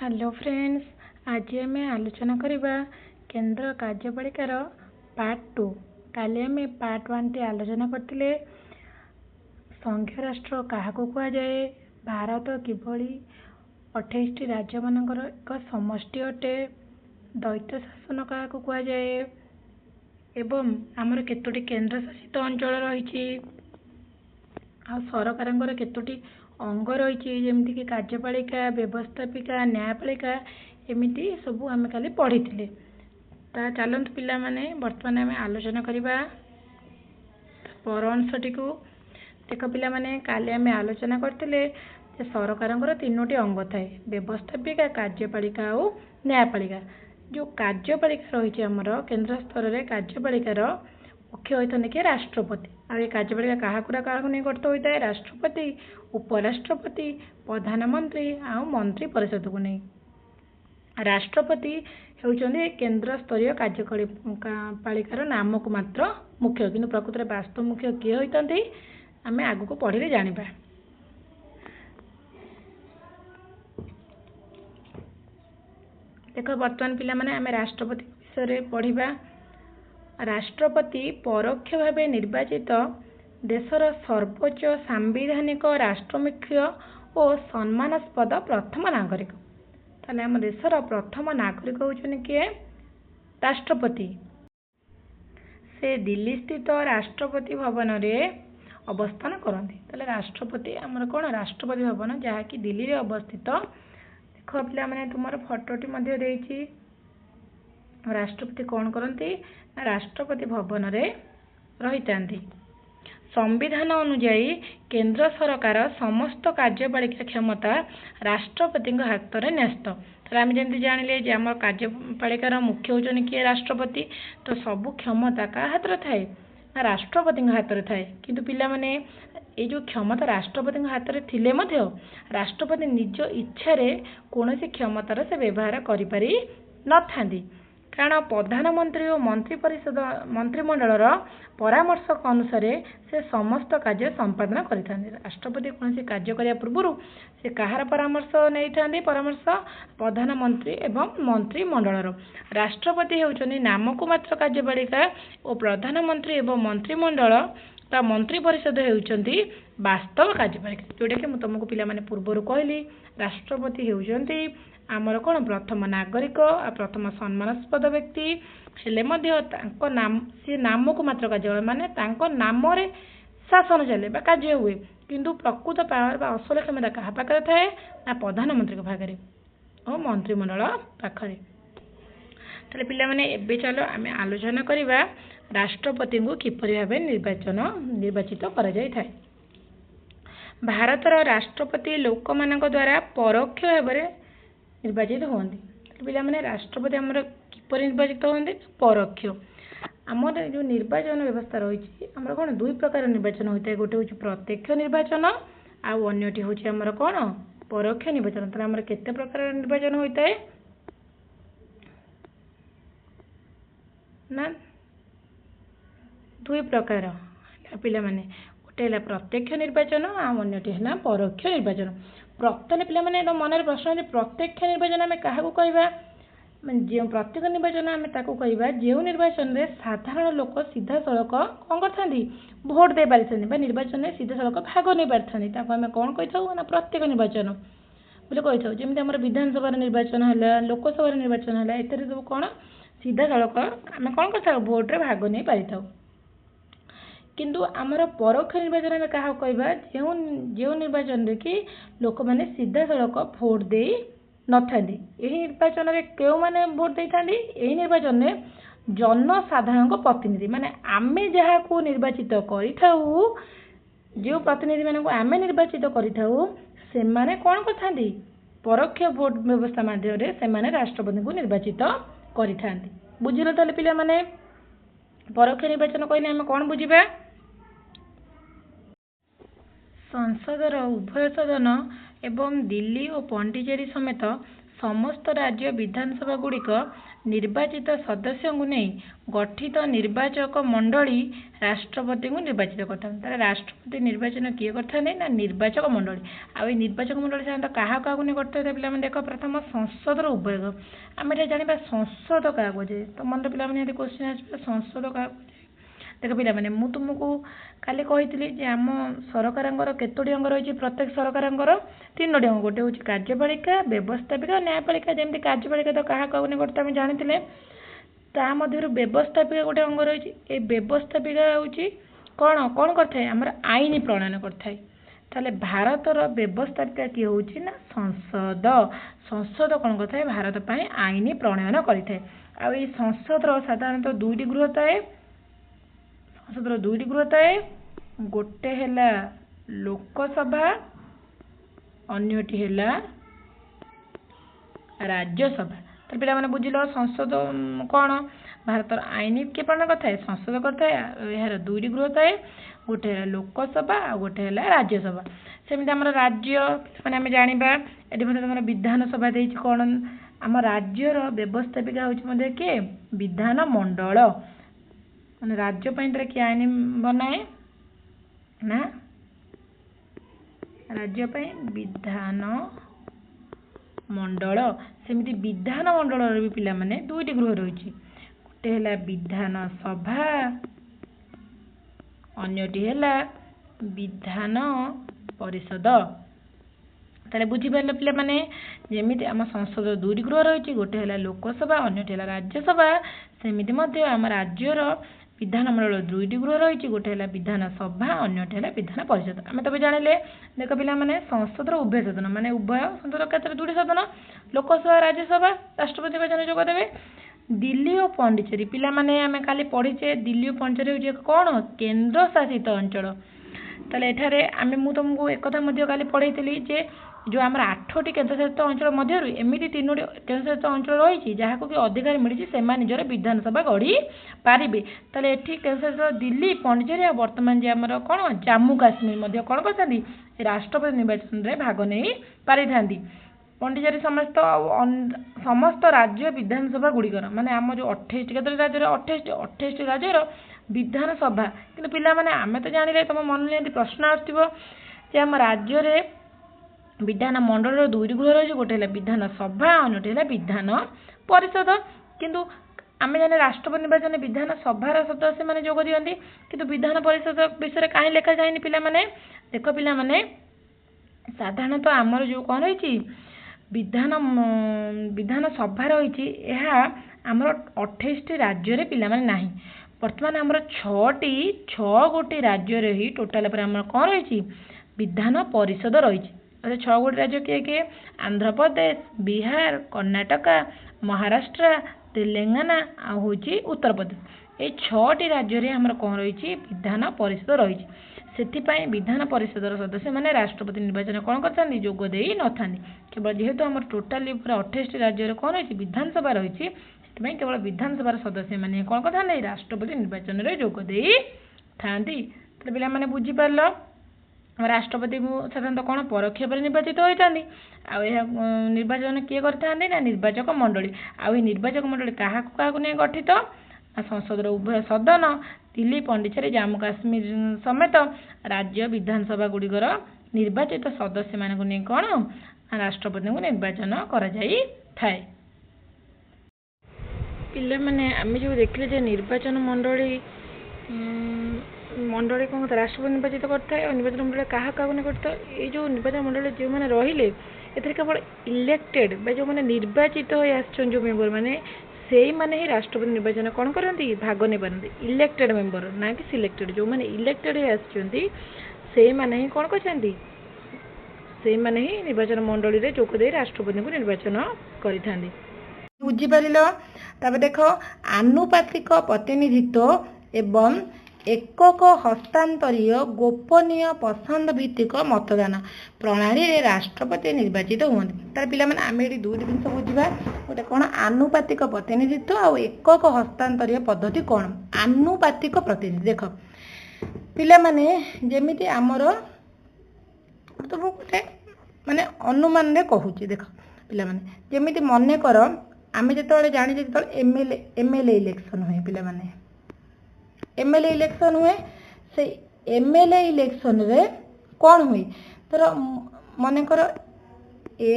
Hello friends, आज आम आलोचना करवा केंद्र कार्यपालिकार पार्ट 2। काली आम पार्ट 1 टी आलोचना करते संघीय राष्ट्र क्या कहुए, भारत किभली 28 टी राज्य मानकर एक समष्टि अटे, द्वैत शासन क्या कहुए एवं आमर केतोटी केंद्र शासित अंचल रही आ सरकार केतोटी अंग रही जमीक कार्यपालिका, व्यवस्थापिका, न्यायपालिका एमती सबू आम खाली पढ़ी चलतु पिला माने बर्तमान आम आलोचना करवा पर अंशटी को। देख पिला माने काली आम आलोचना करते सरकार तीनोटी अंग थाए, व्यवस्थापिका, कार्यपालिका और न्यायपालिका। जो कार्यपालिका रही आमर केंद्र स्तर में कार्यपालिकार मुख्य होता किए राष्ट्रपति। आ कार्यपालिका क्या नहीं गठित होता है, राष्ट्रपति, उपराष्ट्रपति, प्रधानमंत्री आ मंत्री परिषद को नहीं। राष्ट्रपति होउचंदी केंद्र स्तरीय कार्यपालिकार नाम को मात्र मुख्य, किंतु प्रकृत में वास्तव मुख्य किए होती आम आग को पढ़े जाना। देख बर्तमान पिला माने आम राष्ट्रपति विषय पढ़ा। राष्ट्रपति परोक्ष भाव निर्वाचित देशर सर्वोच्च सांविधानिक राष्ट्रमुख्य और सम्मानास्पद प्रथम नागरिक। ताले आम देशर प्रथम नागरिक होउछन किए राष्ट्रपति। से दिल्ली स्थित राष्ट्रपति भवन रे अवस्थान करते। ताले राष्ट्रपति आमर कौन, राष्ट्रपति भवन जहाँकि दिल्ली रे अवस्थित। देख पिला माने तुमर फोटोटी मध्य देइछि। राष्ट्रपति कौन करती, राष्ट्रपति भवन रे रही। संविधान अनुजाई केंद्र सरकार समस्त कार्यपालिका क्षमता राष्ट्रपति हाथ में न्यस्त। तो आम जमी जानिले आम कार्यपालिकार मुख्य होचन किए राष्ट्रपति। तो सबू क्षमता क्या हाथ में थाए, राष्ट्रपति हाथ में थाए। किंतु पिला माने ये जो क्षमता राष्ट्रपति हाथ में थिले मध्य राष्ट्रपति निज इच्छा रे कौन सी क्षमतार से व्यवहार करि न थांदी। कारण प्रधानमंत्री और मंत्री परिषद मंत्रिमंडल परामर्श अनुसार से समस्त कार्य संपादन करते। राष्ट्रपति कौन से कार्य करने पूर्व से कहार परामर्श नहीं था, परामर्श प्रधानमंत्री एवं मंत्रिमंडल। राष्ट्रपति होउचनी नाम को मात्र कार्यपालिका और प्रधानमंत्री एवं मंत्रिमंडल ता मंत्री परिषद होउचंती वास्तव कार्यपालिका। जोटा कि तुमको पिला माने पूर्व कहली राष्ट्रपति होउचंती आमर कौन प्रथम नागरिक, प्रथम सम्मानास्पद व्यक्ति हेले नाम सी नाम को मात्र कार्य माने नाम रे शासन चले कार्य हुए, किंतु प्रकृत पावर बा असल क्षमता क्या पाखे थाए ना प्रधानमंत्री पाखे और मंत्रिमंडल पाखे। ताले पिला माने एबे चलो आम आलोचना करवा राष्ट्रपति को किपरि भाबे निर्वाचित करा जाय थाए। भारतर राष्ट्रपति लोक मानक द्वारा परोक्ष भाव निर्वाचित होती। पिला माने राष्ट्रपति आमर किपरि निर्वाचित होती, परोक्ष। आमर जो निर्वाचन व्यवस्था रही आमर कौन दुई प्रकार निर्वाचन होता है, गोटे हूँ प्रत्यक्ष निर्वाचन आउ अन्यटी हूँ आमर कौन परोक्ष निर्वाचन। तो आमर केते प्रकार निर्वाचन होता है ना, दुई प्रकार पिला माने गोटे है प्रत्यक्ष निर्वाचन आउ अन्यटी है परोक्ष निर्वाचन। प्रत्येक पिला माने मन प्रश्न प्रत्यक्ष निर्वाचन आम क्या कहवा, जो प्रत्येक निर्वाचन आम कहवा जो निर्वाचन में साधारण लोक सीधा सड़क कौन करते भोट दे पारि निर्वाचन में सीधा सड़क भाग नहीं पारि आम कौन कही ना प्रत्येक निर्वाचन बोले कही। जमी आम विधानसभा निर्वाचन है, लोकसभा निर्वाचन है, ए सब कौन सीधा सड़क आम कौन कर भोट रे भाग नहीं पारि था। किंतु आमर परोक्ष निर्वाचन में क्या कहवा जो निर्वाचन रे कि लोक मैंने सीधा सड़क भोट दे न था। यही निर्वाचन में क्यों मैंने भोट दे था, यही निर्वाचन में जनसाधारण प्रतिनिधि माने आमे जहाँ को निर्वाचित करिथाऊ, जो प्रतिनिधि मानक आमे निर्वाचित करिथाऊ से माने कौन करथांती परोक्ष भोट व्यवस्था माध्यम से माने राष्ट्रपति को निर्वाचित करिथांती। बुझिल ताले पिला माने परोक्ष निर्वाचन कहले आम कौन बुझिबा, संसदर उभय सदन एवं दिल्ली और पंडिचेरी समेत समस्त राज्य विधानसभा गुड़िक निर्वाचित सदस्यों को नहीं गठित निर्वाचक मंडली राष्ट्रपति को निर्वाचित करता राष्ट्रपति निर्वाचन किए करता ना निर्वाचक मंडली आ निर्वाचक मंडली साधारणतः क्या क्या करते पे देख प्रथम संसद उभय आम जाना संसद क्या कहे तो मन पे क्वेश्चन आस संसद क्या देख पे मुझे तुमको काली कही आम सरकार केतोटी अंग रही प्रत्येक सरकार 3टी अंग गोटे हूँ कार्यपालिका व्यवस्थापिका न्यायपालिका जमी कार्यपालिका तो क्या कहने करते जानी ता मध्य व्यवस्थापिका गोटे अंग रही ये व्यवस्थापिका हूँ कौन कौन करता आम आईन प्रणयन करता ताले भारतर व्यवस्थापिका किए हूँ ना संसद संसद कौन करता है भारत पर आईन प्रणयन करता है संसद साधारणतः 2टी गृह थाए संसद 2टी गृह थाए गोटे है लोकसभा अन्यटी है राज्यसभा तो पे मैंने बुझिल संसद कौन भारत आईन किए प्रणयन करता है संसद करता है यार 2टी गृह थाए गोटे है लोकसभा आ गोटे है राज्यसभा सेमती आम राज्य मैंने आम जाना ये विधानसभा देती कौन आम राज्यर व्यवस्थापिका हूँ किए विधान मंडल मैंने राज्य किए आईन बनाए ना राज्य विधान मंडल सेमती विधान मंडल भी पिला माने 2टी गृह रही गोटे है विधानसभा अन्यटी है विधान परिषद ताले बुझीपारे पिला माने जमी आम संसद 2टी गृह रही गोटे है लोकसभा अन्यटी है राज्यसभा सेमती आम राज्यर विधानमंडल 2टी गृह रही गोटे है विधानसभा अन्यटी है विधान परिषद आम तब जानिले देख पिला माने संसद उभय सदन माने उभय संसद क्षेत्र 2टी सदन लोकसभा राज्यसभा राष्ट्रपति निर्वाचन जोगदेवे दिल्ली और पांडिचेरी पिला माने आम काली पढ़ीचे दिल्ली और पांडिचेरी हूँ कौन केन्द्र शासित अंचल ताले एठारे आम तुमको एक कथा काली पढ़ी जे जो आम 8टी केन्द्रशासित अंचल मध्य एमती 3टी केन्द्रशासित अंचल रही जहाँ को कि अधिकार मिली से निजर विधानसभा गढ़ी पारे ताले एठी केन्द्रशासित दिल्ली पांडिचेरी और बर्तमान जे आमर कौन जम्मू काश्मीर कौन करती राष्ट्रपति निर्वाचन में भाग नहीं पारि था पांडिचेरी समस्त राज्य विधानसभा गुड़िकर माने आम जो 28 राज्य 28 राज्यर विधानसभा कि पिला माने आमे तो जानिले तुम मन नियंती प्रश्न आसो आम राज्य विधान मंडल 2टी गृह रही गोटे है विधानसभा अन्यटी है विधान परिषद किंतु आम जाने राष्ट्रपति निर्वाचन विधानसभार सदस्य मैंने जोग दियंती किंतु विधान परिषद विषय कहीं लिखा जाए पिला माने देख पिला माने साधारणतः आमर जो कौन रही विधानसभा रही आमर 28टी राज्य पिला माने नाही वर्तमान आमर 6 गोटी राज्य ही टोटाल पर आमर कौन रही विधान परिषद रही 6 गोटी राज्य किए किए आंध्र प्रदेश बिहार कर्नाटक महाराष्ट्र तेलंगाना आ होची उत्तर प्रदेश ये 6टी राज्य आमर कौन रही विधान परिषद रही से विधान परिषद सदस्य मैंने राष्ट्रपति निर्वाचन कौन करते जोगदे न था केवल जेहेतु आम टोटाली पूरा 28 राज्य कौन रही विधानसभा रही केवल विधानसभा सदस्य मैंने कौन करते राष्ट्रपति निर्वाचन में जोगदे था तो पे मैंने बुझीपार राष्ट्रपति को साधारणतः कौन परोक्ष भाव निर्वाचित होता निर्वाचन किए करते ना निर्वाचक मंडली आ निर्वाचक मंडली क्या नहीं गठित संसद उभय सदन दिल्ली पांडिचेरी जम्मू काश्मीर समेत राज्य विधानसभा गुड़िकर निर्वाचित सदस्य मान कौन राष्ट्रपति को निर्वाचन कर पिला माने आम जो देखले निर्वाचन मंडली मंडली कौन करता राष्ट्रपति निर्वाचित करता है और निर्वाचन मंडली क्या नहीं करता ये जो निर्वाचन मंडली जो मैंने रहिले एथरे केवल इलेक्टेड जो मैंने निर्वाचित हो जो मेम्बर मैंने से ही माने ही राष्ट्रपति निर्वाचन कौन करती भाग नहीं पारती इलेक्टेड मेम्बर ना कि सिलेक्टेड जो मैंने इलेक्टेड से माने ही कौन करती से माने ही निर्वाचन मंडली रे जोगदे राष्ट्रपति को निर्वाचन करिथांती बुझीपार तब देख आनुपातिक प्रतिनिधित्व एवं एकक हस्तांतरीय गोपनीय पसंद भित्तिक मतदान प्रणाली रे राष्ट्रपति निर्वाचित हुए तार पिला माने आमे एटी 2टी जिनस बुझा गोटे कौन आनुपातिक प्रतिनिधित्व आ एकक हस्तांतरीय पद्धति कौन आनुपातिक प्रतिनिधि देख पिला माने जेमिति आमर तो गोटे माने अनुमान रे कहूची देख ପିଲାମାନେ ଯେମିତି ମନେକର ଆମେ ଯେତେବେଳେ ଜାଣିଛେ ଯେତେବେଳେ ଏମଏଲଏ ଇଲେକ୍ସନ ହୁଏ ପିଲାମାନେ एमएलए इलेक्शन हुए से एमएलए इलेक्शन रे कौन हुई तर मन कर ए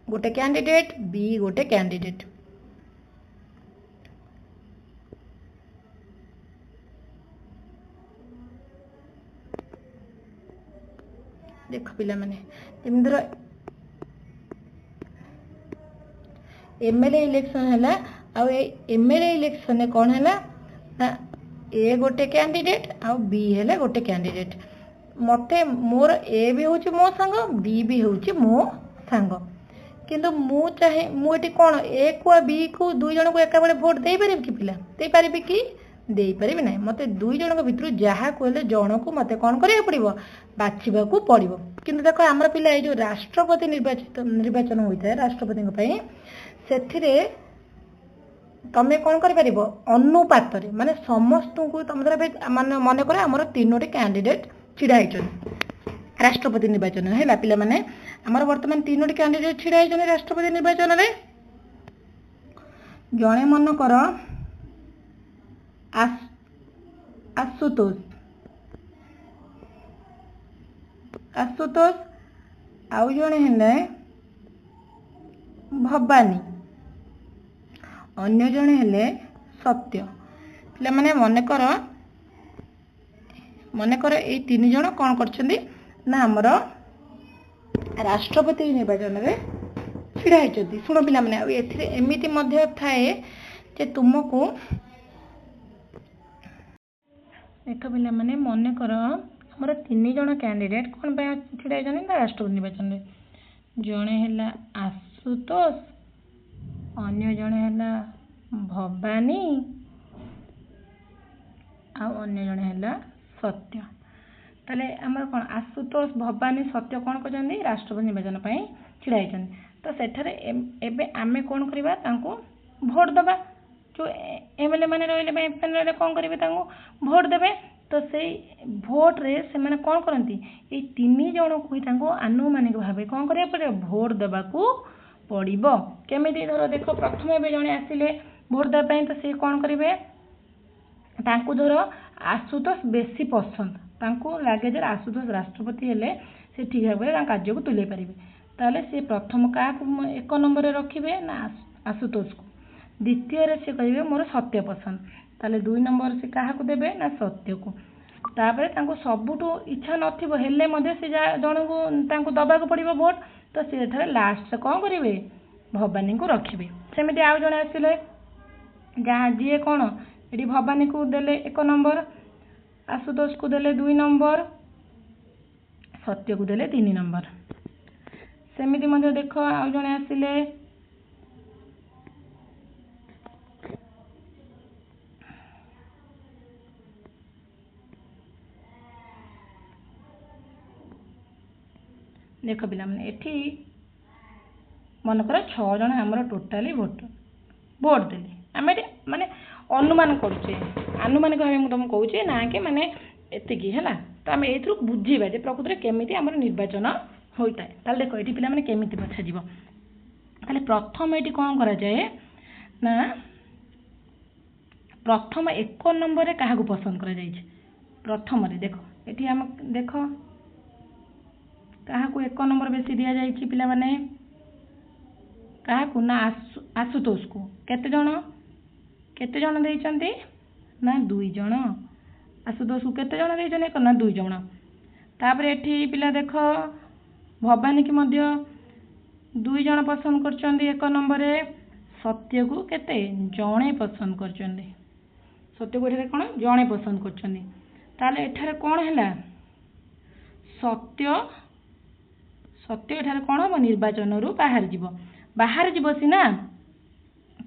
गोटे कैंडिडेट बी गोटे कैंडिडेट देख पिला माने धर एमएलए इलेक्शन है आ एमएलए इलेक्शन कौन है ना ए गोटे कैंडिडेट आ बी है गोटे कैंडिडेट मते मोर ए भी हूँ मो सांग बी भी हूँ मो सांग किंतु मु चाहे मुझे कौन ए को बी को दुई जन को एका बेले भोट दे पारे कि पिला दे पारे कि दे पारे ना मते दुई जन भितर जहाँ कहले जन को मते कौन करिया पड़िबो बाछिबा को पड़िबो किंतु देखो हमर पिला ए जो राष्ट्रपति निर्वाचन होता है राष्ट्रपति पई सेथिरे तमें कौन कर अनुपात माने समस्त को तुम माने मन कर आमर तीनोटी कैंडिडेट छिड़ा राष्ट्रपति निर्वाचन है पिला माने आमर वर्तमान तीनोटी कैंडिडेट छिड़ा राष्ट्रपति निर्वाचन रे जड़े मन कर आशुतोष आशुतोष आउ जड़े है भवानी अन्य जने हेले सत्य पिला माने मन कर ए तीन जन कौन करछंदी ना हमर राष्ट्रपति निर्वाचन रे छिड़ा होती शुण पिला माने एथिरे एमिति मध्य थाए जे तुमको देख पिला माने मन कर हमर तीन जन कैंडिडेट कौन पे छिड़ा होछन ना राष्ट्रपति निर्वाचन रे जने हेला आशुतोष अन्य जने है भवानी अन्य जने है सत्य ताले आमर कौन आशुतोष भवानी सत्य कौन कर राष्ट्रपति निर्वाचन छिड़ा तो सेठारे एबे आमे कौन करबा तांको भोट दबा जो एमएलए माने रहले एमएलए कौन करिवे तांको भोट देबे तो से भोट रे से माने कौन करंती ए तीन जण को तांको आनुमानिक भाबे कौन करिया पड़े भोट दबा को पड़िबो केमिति धर देख प्रथम एबे जणे आसिले भोट देबा पई तो से कौन करिवे तांको धर आशुतोष बेसी पसंद तांको लागे जे आशुतोष राष्ट्रपति हेले से ठीक भाबे तां कार्य को तुले परिबे ताले से प्रथम का एक नंबर रे रखिबे ना आशुतोष को द्वितीय रे से कहिबे मोर सत्य पसंद ताले दुई नंबर से काहा को देबे ना सत्य को तापर तांको सबुठो इच्छा नथिबो हेले मध्ये से जण को तांको दबा को पड़िबो भोट तो से थरे लास्ट कौन करेंगे भवानी को रखिए सेमती आउ जड़े आसिले जहाँ जी कौन ये भवानी को देले एक नंबर आशुतोष को देले दुई नंबर सत्य को देले तीन नंबर सेमती मध्य देख आउ जड़े आसिले देख पिला माने एठी मनकर 6 जन हमर टोटाली भोट देले आमे माने अनुमान करूचे अनुमानिक भाव मु तुम कहूचे ना कि माने एतिकी हैला तो आमे एथरु बुझीबा जे प्रकृति रे केमिति हमर निर्वाचन होइता है ताले देखो एठी पिला माने केमिति बछा जीवो ताले प्रथम एठी कोन करा जाए ना प्रथम एक नंबर रे काहा को पसंद करा जाय छै प्रथम रे देखो एठी हम देखो काहा को एक नंबर बेसी दिया जाय छी पिला माने काहा को ना आशुतोष को केते जण देइचंती ना दुई जण आशुतोष को केते जण देइचने ना दुई जण तापर एठी पिला देखो भवानी की मध्य दुई जण पसंद करचंदी एक नंबर रे सत्य को केते जणे पसंद करचंदी सत्य को एठारे कोन जणे पसंद करचंदी ताले एठारे कोन हैला सत्य एठारे कोन हो निर्वाचन रु बाहर जीवो सीना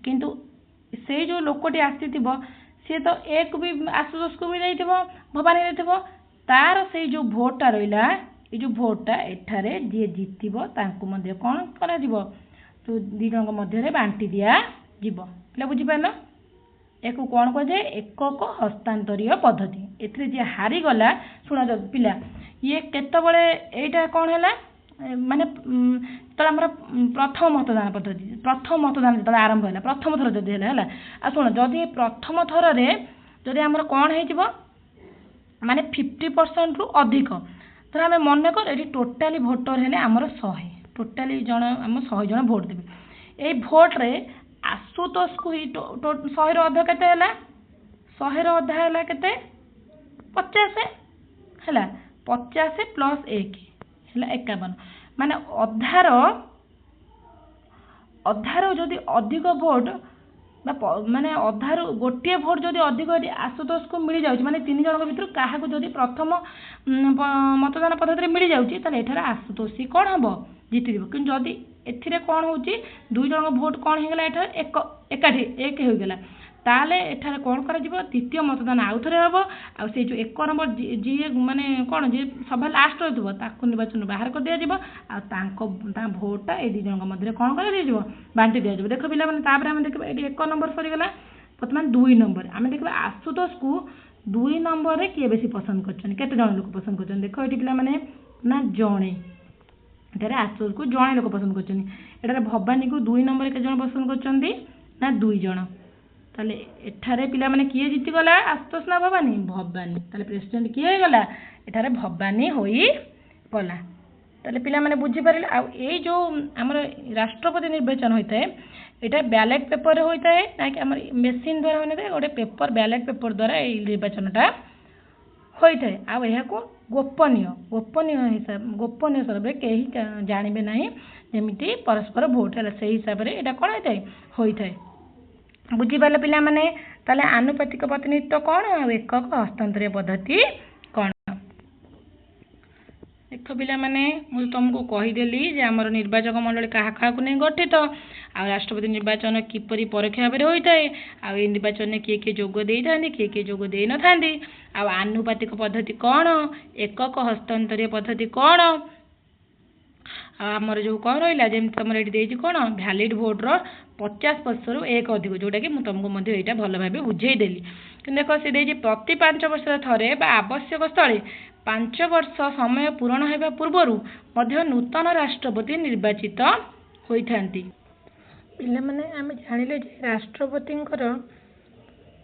किंतु से जो लोकटी आसीथिबो से तो एक भी आशुतोष को भी देइथिबो भवानी देइथिबो तार से जो भोटटा रहिला ए जो भोटटा एठारे जे जीतिबो तांको मध्ये कोन करा जीवो तो दी जणक मध्ये रे बांटी दिया जीवो ले बुझी पानो एको कोन को जे एकक हस्तांतरीय पद्धति एथरे जे हारी गला सुना पिला ये केते बळे एटा कोन हैला ମାନେ ଯେତେବେଳେ ଆମର ପ୍ରଥମ ମତଦାନ ପଦ୍ଧତି ଯେତେବେଳେ ଆରମ୍ଭ ହେଲା, ପ୍ରଥମ ଥର ଯଦି ହେଲା ଆଉ ଶୁଣ, ଯଦି ପ୍ରଥମ ଥରରେ ଯଦି ଆମର କ'ଣ ହେଇଯିବ ମାନେ 50%ରୁ ଅଧିକ, ଧର ଆମେ ମନେକର ଏଠି ଟୋଟାଲି ଭୋଟର ହେଲେ ଆମର 100, ଟୋଟାଲି ଆମ 100 ଜଣ ଭୋଟ ଦେବେ। ଏଇ ଭୋଟରେ ଆଶୁତୋଷକୁ 100ର ଅଧା କେତେ ହେଲା? 100ର ଅଧା ହେଲା କେତେ? 50 ହେଲା। 50 ପ୍ଲସ୍ 1 ହେଲା 51, ମାନେ ଅଧାର ଯଦି ଅଧିକ ଭୋଟ ମାନେ ଅଧାରୁ ଗୋଟିଏ ଭୋଟ ଯଦି ଅଧିକ ଆଶୁତୋଷକୁ ମିଳିଯାଉଛି, ମାନେ 3 ଜଣଙ୍କ ଭିତରୁ କାହାକୁ ଯଦି ପ୍ରଥମ ମତଦାନ ପଦ୍ଧତିରେ ମିଳିଯାଉଛି, ତାହେଲେ ଏଠାରେ ଆଶୁତୋଷୀ କ'ଣ ହେବ? ଜିତିଯିବ। କିନ୍ତୁ ଯଦି ଏଥିରେ କ'ଣ ହେଉଛି, 2 ଜଣଙ୍କ ଭୋଟ କ'ଣ ହେଇଗଲା, ଏଠାରେ ଏକାଠି 1 ହୋଇଗଲା, ତାହେଲେ ଏଠାରେ କ'ଣ କରାଯିବ? ଦ୍ୱିତୀୟ ମତଦାନ ଆଉ ଥରେ ହେବ। ଆଉ ସେଇ ଯେଉଁ 1 ନମ୍ବର ଯିଏ ମାନେ କ'ଣ ଯିଏ ସଭା ଲାଷ୍ଟ ରହିଥିବ ତାକୁ ନିର୍ବାଚନରୁ ବାହାର କରିଦିଆଯିବ। ଆଉ ତାଙ୍କ ଭୋଟଟା ଏଇ 2 ଜଣଙ୍କ ମଧ୍ୟରେ କ'ଣ କରାଯିବ? ବାଣ୍ଟି ଦିଆଯିବ। ଦେଖ ପିଲାମାନେ, ତାପରେ ଆମେ ଦେଖିବା ଏଠି 1 ନମ୍ବର ସରିଗଲା। ବର୍ତ୍ତମାନ 2 ନମ୍ବର ଆମେ ଦେଖିବା ଆଶୁତୋଷକୁ 2 ନମ୍ବରରେ କିଏ ବେଶୀ ପସନ୍ଦ କରିଛନ୍ତି, କେତେ ଜଣ ଲୋକ ପସନ୍ଦ କରିଛନ୍ତି? ଦେଖ ଏଠି ପିଲାମାନେ, ନା ଜଣେ। ଏଠାରେ ଆଶୁତୋଷକୁ ଜଣେ ଲୋକ ପସନ୍ଦ କରିଛନ୍ତି। ଏଠାରେ ଭବାନୀକୁ 2 ନମ୍ବରରେ କେତେ ଜଣ ପସନ୍ଦ କରିଛନ୍ତି? ନା 2 ଜଣ। ତାହେଲେ ଏଠାରେ ପିଲାମାନେ କିଏ ଜିତିଗଲା, ଆଶୁତୋଷ ନା ଭବାନୀ? ଭବାନୀ। ତାହେଲେ ପ୍ରେସିଡେଣ୍ଟ କିଏ ହେଇଗଲା? ଏଠାରେ ଭବାନୀ ହୋଇଗଲା। ତାହେଲେ ପିଲାମାନେ ବୁଝିପାରିଲେ। ଆଉ ଏଇ ଯେଉଁ ଆମର ରାଷ୍ଟ୍ରପତି ନିର୍ବାଚନ ହୋଇଥାଏ, ଏଇଟା ବ୍ୟାଲେଟ୍ ପେପରରେ ହୋଇଥାଏ, ନାକି ଆମର ମେସିନ୍ ଦ୍ୱାରା ହୋଇନଥାଏ, ଗୋଟେ ପେପର ବ୍ୟାଲେଟ୍ ପେପର ଦ୍ୱାରା ଏଇ ନିର୍ବାଚନଟା ହୋଇଥାଏ। ଆଉ ଏହାକୁ ଗୋପନୀୟ ସ୍ୱରୂପରେ କେହି ଜାଣିବେ ନାହିଁ, ଯେମିତି ପରସ୍ପର ଭୋଟ ହେଲା, ସେଇ ହିସାବରେ ଏଇଟା କ'ଣ ହୋଇଥାଏ। ବୁଝିପାରିଲେ ପିଲାମାନେ? ତାହେଲେ ଆନୁପାତିକ ପ୍ରତିନିଧିତ୍ୱ କ'ଣ, ଆଉ ଏକକ ହସ୍ତାନ୍ତରୀୟ ପଦ୍ଧତି କ'ଣ? ଦେଖ ପିଲାମାନେ, ମୁଁ ତୁମକୁ କହିଦେଲି ଯେ ଆମର ନିର୍ବାଚକ ମଣ୍ଡଳୀ କାହାକୁ ନେଇ ଗଠିତ, ଆଉ ରାଷ୍ଟ୍ରପତି ନିର୍ବାଚନ କିପରି ପରୋକ୍ଷ ଭାବରେ ହୋଇଥାଏ, ଆଉ ଏଇ ନିର୍ବାଚନରେ କିଏ କିଏ ଯୋଗ ଦେଇଥାନ୍ତି, କିଏ କିଏ ଯୋଗ ଦେଇନଥାନ୍ତି, ଆଉ ଆନୁପାତିକ ପଦ୍ଧତି କ'ଣ, ଏକକ ହସ୍ତାନ୍ତରୀୟ ପଦ୍ଧତି କ'ଣ, ଆଉ ଆମର ଯେଉଁ କ'ଣ ରହିଲା, ଯେମିତି ତୁମର ଏଠି ଦେଇଛି କ'ଣ, ଭ୍ୟାଲିଡ୍ ଭୋଟର 50%ରୁ 1 ଅଧିକ, ଯେଉଁଟାକି ମୁଁ ତୁମକୁ ମଧ୍ୟ ଏଇଟା ଭଲ ଭାବେ ବୁଝେଇଦେଲି। କିନ୍ତୁ ଦେଖ, ସେ ଦେଇଛି ପ୍ରତି 5 ବର୍ଷରେ ଥରେ ବା ଆବଶ୍ୟକ ସ୍ଥଳେ 5 ବର୍ଷ ସମୟ ପୂରଣ ହେବା ପୂର୍ବରୁ ମଧ୍ୟ ନୂତନ ରାଷ୍ଟ୍ରପତି ନିର୍ବାଚିତ ହୋଇଥାନ୍ତି। ପିଲାମାନେ, ଆମେ ଜାଣିଲେ ଯେ ରାଷ୍ଟ୍ରପତିଙ୍କର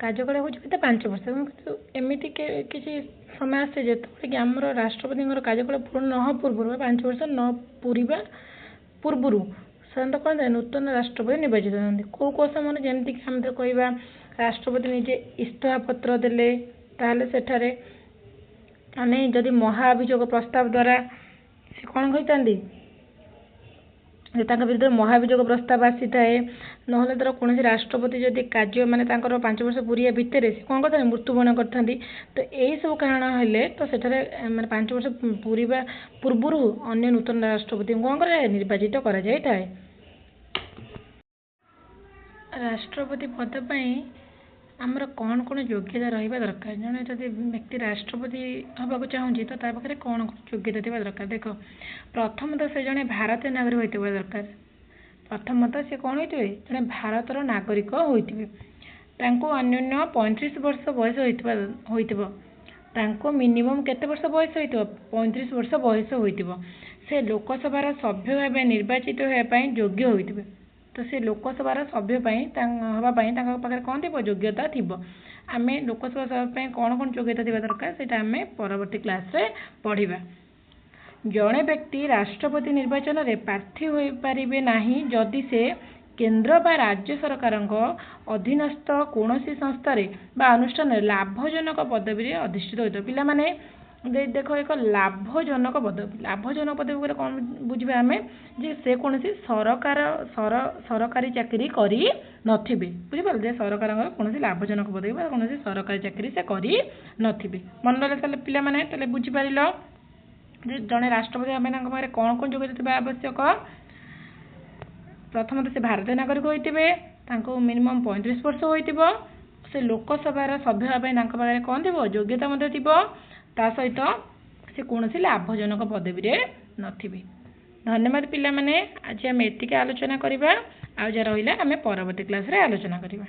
କାର୍ଯ୍ୟକାଳ ହେଉଛି କେତେ? 5 ବର୍ଷ। କିନ୍ତୁ ଏମିତି କିଛି ସମୟ ଆସେ ଯେତେବେଳେ କି ଆମର ରାଷ୍ଟ୍ରପତିଙ୍କର କାର୍ଯ୍ୟକାଳ ପୂରଣ ନ ହେବା ପୂର୍ବରୁ ବା 5 ବର୍ଷ ନ ପୂରିବା ପୂର୍ବରୁ ସାଧାରଣତଃ କ'ଣ ଥାଏ? ନୂତନ ରାଷ୍ଟ୍ରପତି ନିର୍ବାଚିତ ହୁଅନ୍ତି। କେଉଁ ସମୟରେ, ଯେମିତିକି ଆମେ କହିବା ରାଷ୍ଟ୍ରପତି ନିଜେ ଇସ୍ତଫା ପତ୍ର ଦେଲେ, ତାହେଲେ ସେଠାରେ ଆମେ ଯଦି ମହାଭିଯୋଗ ପ୍ରସ୍ତାବ ଦ୍ୱାରା ସେ କ'ଣ କହିଥାନ୍ତି, ତାଙ୍କ ବିରୁଦ୍ଧରେ ମହାଭିଯୋଗ ପ୍ରସ୍ତାବ ଆସିଥାଏ, ନହେଲେ ଧର କୌଣସି ରାଷ୍ଟ୍ରପତି ଯଦି କାର୍ଯ୍ୟ ମାନେ ତାଙ୍କର 5 ବର୍ଷ ପୁରିବା ଭିତରେ ସେ କ'ଣ କରିଥାନ୍ତି, ମୃତ୍ୟୁବରଣ କରିଥାନ୍ତି। ତ ଏଇସବୁ କାରଣ ହେଲେ ତ ସେଠାରେ ମାନେ 5 ବର୍ଷ ପୁରିବା ପୂର୍ବରୁ ଅନ୍ୟ ନୂତନ ରାଷ୍ଟ୍ରପତିଙ୍କୁ କ'ଣ କରାଯାଏ? ନିର୍ବାଚିତ କରାଯାଇଥାଏ। ରାଷ୍ଟ୍ରପତି ପଦ ପାଇଁ ଆମର କ'ଣ କ'ଣ ଯୋଗ୍ୟତା ରହିବା ଦରକାର? ଜଣେ ଯଦି ବ୍ୟକ୍ତି ରାଷ୍ଟ୍ରପତି ହେବାକୁ ଚାହୁଁଛି ତ ତା ପାଖରେ କ'ଣ ଯୋଗ୍ୟତା ଥିବା ଦରକାର? ଦେଖ, ପ୍ରଥମତଃ ସେ ଜଣେ ଭାରତୀୟ ନାଗରିକ ହୋଇଥିବା ଦରକାର। ପ୍ରଥମତଃ ସେ କ'ଣ ହୋଇଥିବେ? ଜଣେ ଭାରତର ନାଗରିକ ହୋଇଥିବେ। ତାଙ୍କୁ ଅନ୍ୟୁନ 35 ବର୍ଷ ବୟସ ହୋଇଥିବ। ତାଙ୍କୁ ମିନିମମ୍ କେତେ ବର୍ଷ ବୟସ ହୋଇଥିବ? 35 ବର୍ଷ ବୟସ ହୋଇଥିବ। ସେ ଲୋକସଭାର ସଭ୍ୟ ଭାବେ ନିର୍ବାଚିତ ହେବା ପାଇଁ ଯୋଗ୍ୟ ହୋଇଥିବେ। ତ ସେ ଲୋକସଭାର ସଭ୍ୟ ହେବା ପାଇଁ ତାଙ୍କ ପାଖରେ କ'ଣ ଥିବ? ଯୋଗ୍ୟତା ଥିବ। ଆମେ ଲୋକସଭା ସଭ୍ୟ ପାଇଁ କ'ଣ କ'ଣ ଯୋଗ୍ୟତା ଥିବା ଦରକାର ସେଇଟା ଆମେ ପରବର୍ତ୍ତୀ କ୍ଲାସ୍ରେ ପଢ଼ିବା। ଜଣେ ବ୍ୟକ୍ତି ରାଷ୍ଟ୍ରପତି ନିର୍ବାଚନରେ ପ୍ରାର୍ଥୀ ହୋଇପାରିବେ ନାହିଁ ଯଦି ସେ କେନ୍ଦ୍ର ବା ରାଜ୍ୟ ସରକାରଙ୍କ ଅଧୀନସ୍ଥ କୌଣସି ସଂସ୍ଥାରେ ବା ଅନୁଷ୍ଠାନରେ ଲାଭଜନକ ପଦବୀରେ ଅଧିଷ୍ଠିତ ହୋଇଥିବ। ପିଲାମାନେ ଦେଖ, ଏକ ଲାଭଜନକ ପଦବୀ ପରେ କ'ଣ ବୁଝିବା ଆମେ? ଯେ ସେ କୌଣସି ସରକାରୀ ଚାକିରି କରି ନଥିବେ। ବୁଝିପାରିଲେ? ଯେ ସରକାରଙ୍କର କୌଣସି ଲାଭଜନକ ପଦବୀ ବା କୌଣସି ସରକାରୀ ଚାକିରି ସେ କରି ନଥିବେ। ମନେ ରହିଲା ତାହେଲେ ପିଲାମାନେ? ତାହେଲେ ବୁଝିପାରିଲ ଯେ ଜଣେ ରାଷ୍ଟ୍ରପତି ହେବା ପାଇଁ ତାଙ୍କ ପାଖରେ କ'ଣ କ'ଣ ଯୋଗ୍ୟତା ଥିବା ଆବଶ୍ୟକ? ପ୍ରଥମତଃ ସେ ଭାରତୀୟ ନାଗରିକ ହୋଇଥିବେ, ତାଙ୍କୁ ମିନିମମ୍ 35 ବର୍ଷ ହୋଇଥିବ, ସେ ଲୋକସଭାର ସଭ୍ୟ ହେବା ପାଇଁ ତାଙ୍କ ପାଖରେ କ'ଣ ଥିବ? ଯୋଗ୍ୟତା ମଧ୍ୟ ଥିବ। ତା ସହିତ ସେ କୌଣସି ଲାଭଜନକ ପଦବୀରେ ନଥିବେ। ଧନ୍ୟବାଦ ପିଲାମାନେ। ଆଜି ଆମେ ଏତିକି ଆଲୋଚନା କରିବା, ଆଉ ଯାହା ରହିଲା ଆମେ ପରବର୍ତ୍ତୀ କ୍ଲାସ୍ରେ ଆଲୋଚନା କରିବା।